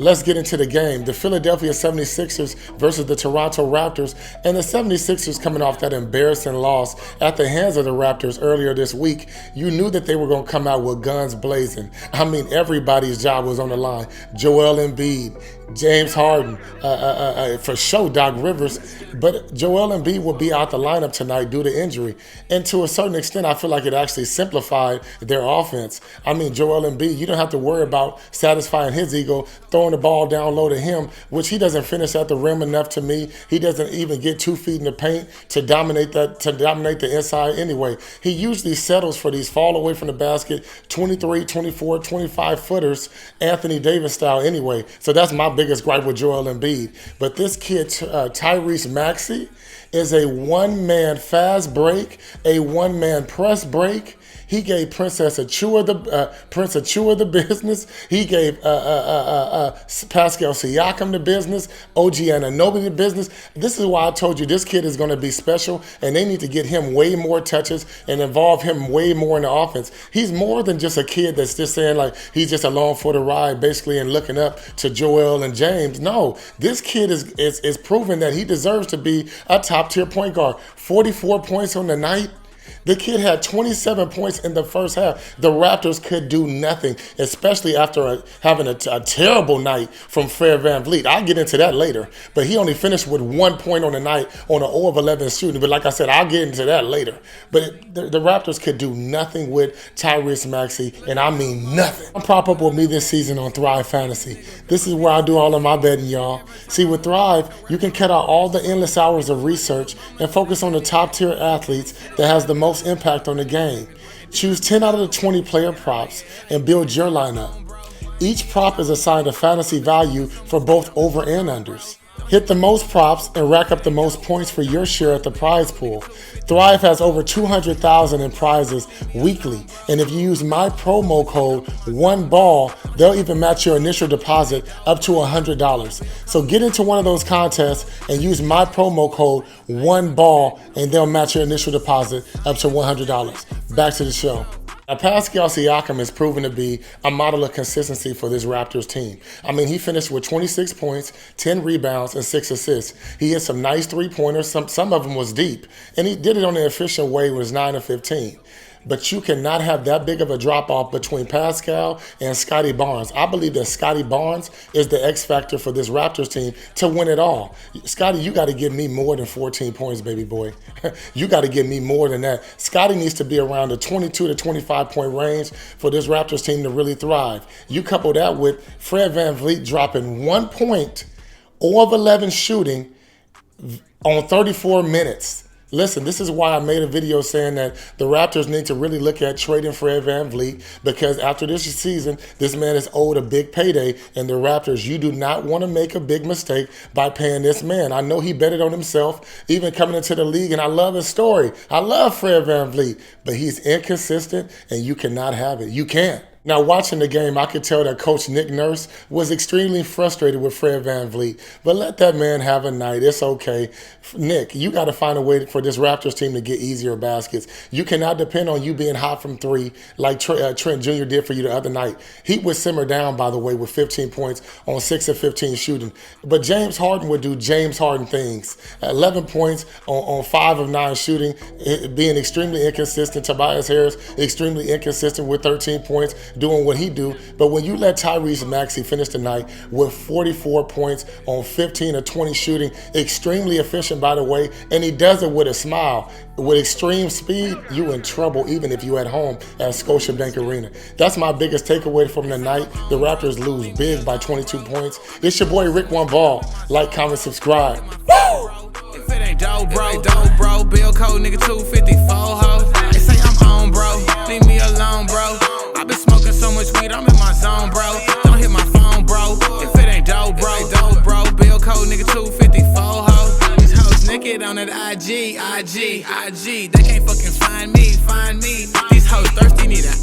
Let's get into the game. The Philadelphia 76ers versus the Toronto Raptors, and the 76ers coming off that embarrassing loss at the hands of the Raptors earlier this week. You knew that they were going to come out with guns blazing. I mean, everybody's job was on the line. Joel Embiid, James Harden, for sure Doc Rivers, but Joel Embiid will be out the lineup tonight due to injury. And to a certain extent, I feel like it actually simplified their offense. I mean, Joel Embiid, you don't have to worry about satisfying his ego, throwing the ball down low to him, which he doesn't finish at the rim enough to me. He doesn't even get 2 feet in the paint to dominate the inside anyway. He usually settles for these fall away from the basket, 23, 24, 25 footers, Anthony Davis style anyway. So that's my biggest gripe with Joel Embiid. But this kid, Tyrese Maxey, is a one-man fast break, a one-man press break. He gave Prince Achua the business. He gave Pascal Siakam the business, OG Anunoby the business. This is why I told you this kid is going to be special, and they need to get him way more touches and involve him way more in the offense. He's more than just a kid that's just saying like he's just along for the ride, basically, and looking up to Joel and James. No, this kid is proving that he deserves to be a top-tier point guard. 44 points on the night. The kid had 27 points in the first half. The Raptors could do nothing, especially after having a terrible night from Fred VanVleet. I'll get into that later. But he only finished with 1 point on the night on an 0 of 11 shooting. But like I said, I'll get into that later. But the Raptors could do nothing with Tyrese Maxey, and I mean nothing. I'm prop up with me this season on Thrive Fantasy. This is where I do all of my betting, y'all. See, with Thrive, you can cut out all the endless hours of research and focus on the top-tier athletes that has the most impact on the game. Choose 10 out of the 20 player props and build your lineup. Each prop is assigned a fantasy value for both over and unders. Hit the most props and rack up the most points for your share at the prize pool. Thrive has over 200,000 in prizes weekly, and if you use my promo code ONEBALL, they'll even match your initial deposit up to $100. So get into one of those contests and use my promo code ONEBALL, and they'll match your initial deposit up to $100. Back to the show. Now, Pascal Siakam has proven to be a model of consistency for this Raptors team. I mean, he finished with 26 points, 10 rebounds, and 6 assists. He hit some nice three-pointers. Some of them was deep. And he did it on an efficient way with his 9 of 15. But you cannot have that big of a drop-off between Pascal and Scotty Barnes. I believe that Scotty Barnes is the X factor for this Raptors team to win it all. Scotty, you got to give me more than 14 points, baby boy. You got to give me more than that. Scotty needs to be around the 22 to 25-point range for this Raptors team to really thrive. You couple that with Fred VanVleet dropping 1 point, 0 of 11 shooting on 34 minutes. Listen, this is why I made a video saying that the Raptors need to really look at trading Fred VanVleet, because after this season, this man is owed a big payday, and the Raptors, you do not want to make a big mistake by paying this man. I know he betted on himself, even coming into the league, and I love his story. I love Fred VanVleet, but he's inconsistent, and you cannot have it. You can't. Now, watching the game, I could tell that Coach Nick Nurse was extremely frustrated with Fred VanVleet. But let that man have a night. It's okay. Nick, you got to find a way for this Raptors team to get easier baskets. You cannot depend on you being hot from three like Trent Jr. did for you the other night. He would simmer down, by the way, with 15 points on 6 of 15 shooting. But James Harden would do James Harden things. 11 points on 5 of 9 shooting, being extremely inconsistent. Tobias Harris, extremely inconsistent with 13 points, doing what he do. But when you let Tyrese Maxey finish the night with 44 points on 15 of 20 shooting, extremely efficient, by the way, and he does it with a smile, with extreme speed, you in trouble even if you at home at Scotiabank Arena. That's my biggest takeaway from the night. The Raptors lose big by 22 points. It's your boy Rick One Ball. Like, comment, subscribe. Woo! If it ain't dope, bro, bill code nigga 254 ho. They say I'm on, bro. Leave me alone, bro. I been smoking so much weed, I'm in my zone, bro. Don't hit my phone, bro. If it ain't dope, bro, bill code nigga 254 ho. These hoes naked on that IG. They can't fucking find me. These hoes thirsty, need an